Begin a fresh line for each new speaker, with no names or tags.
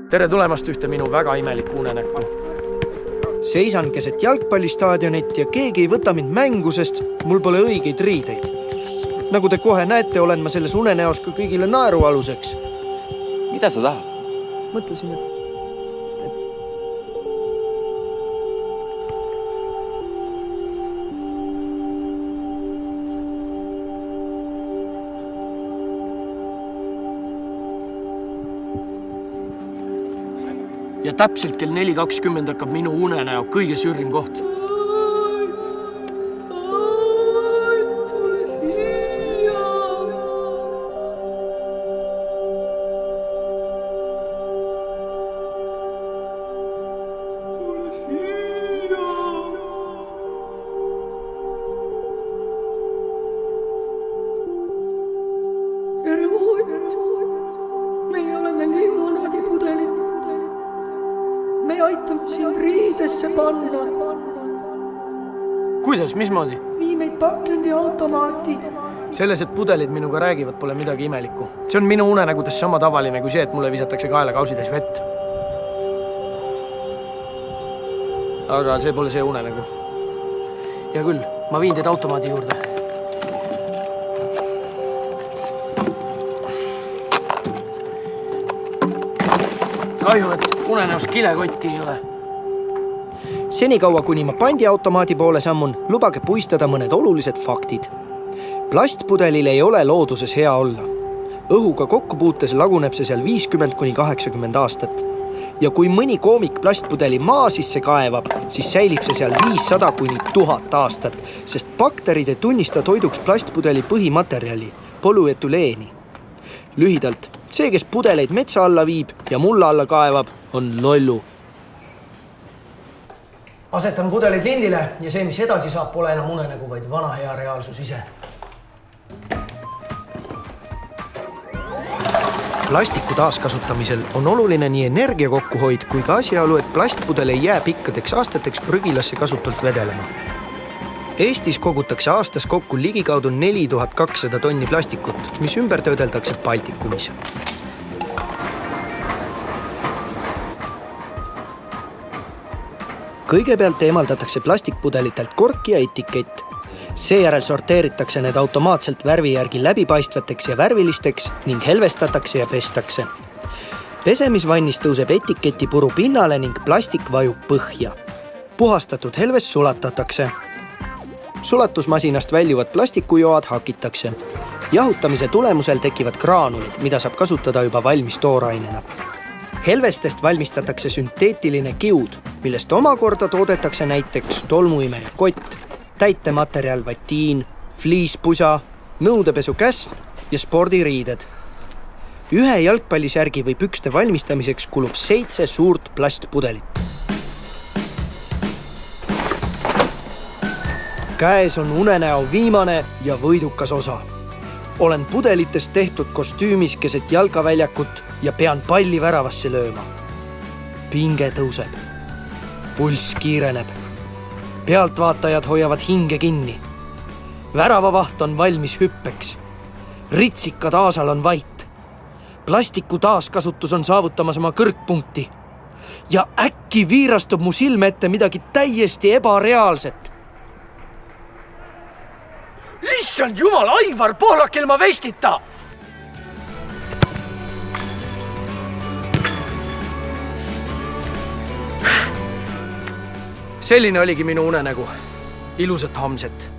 Tere tulemast ühte minu väga imelikku unenäkku.
Seisan keset jalgpallistaadionit ja keegi ei võta mind mängu, sest mul pole õigeid riideid. Nagu te kohe näete, olen ma selles unenäos ka kõigile naeru aluseks.
Mida sa tahad?
Mõtlesin, et...
Ja täpselt kell 4.20 hakkab minu unenäo kõige sürrim koht.
Tere hoidnud! Meie oleme limonaadipudelid. Me aitame sind riidesse panna.
Kuidas, mismoodi?
Vii meid pakendiautomaati.
Selles, et pudelid minuga räägivad, pole midagi imelikku. See on minu unenägudes sama tavaline kui see, et mulle visatakse kaela kausides vett. Aga see pole see unenägu. Ja küll, ma viin teid automaadi juurde. Kahju, et unenäos kilekotti ei ole.
Senikaua, kuni ma pandiautomaadi poole sammun, lubage puistada mõned olulised faktid. Plastpudelil ei ole looduses hea olla. Õhuga kokkupuutes laguneb see seal 50–80 aastat. Ja kui mõni koomik plastpudeli maa sisse kaevab, siis säilib see seal 500–1000 aastat, sest bakterid ei tunnista toiduks plastpudeli põhimaterjali, polüetüleeni. Lühidalt, see, kes pudeleid metsa alla viib ja mulla alla kaevab, on lollu.
Asetan pudelid lindile ja see, mis edasi saab, pole enam unenägu, vaid vana hea reaalsus ise.
Plastiku taaskasutamisel on oluline nii energia kokkuhoid kui ka asjaolu, et plastpudel ei jää pikkadeks aastateks prügilasse kasutult vedelema. Eestis kogutakse aastas kokku ligikaudu 4200 tonni plastikut, mis ümber töödeldakse Baltikumis. Kõigepealt eemaldatakse plastikpudelitelt kork ja etikett. Seejärel sorteeritakse need automaatselt värvi järgi läbipaistvateks ja värvilisteks ning helvestatakse ja pestakse. Pesemisvannis tõuseb etiketi puru pinnale ning plastik vajub põhja. Puhastatud helves sulatatakse. Sulatusmasinast väljuvad plastikujoad hakitakse. Jahutamise tulemusel tekivad graanulid, mida saab kasutada juba valmis toorainena. Helvestest valmistatakse sünteetiline kiud, millest omakorda toodetakse näiteks tolmuimeja kott, täitematerjal vatiin, fliispusa, nõudepesukäsn ja spordiriided. Ühe jalgpallisärgi või pükste valmistamiseks kulub 7 suurt plastpudelit. Käes on unenäo viimane ja võidukas osa. Olen pudelitest tehtud kostüümis keset jalkaväljakut ja pean palli väravasse lööma. Pinge tõuseb. Pulss kiireneb. Pealtvaatajad hoiavad hinge kinni. Väravavaht on valmis hüppeks. Ritsikad aasal on vait. Plastiku taaskasutus on saavutamas oma kõrgpunkti. Ja äkki viirastub mu silme ette midagi täiesti ebareaalset.
Issand jumal, Aivar Pohlak ilma vestita! Selline oligi minu unenägu. Ilusat homset.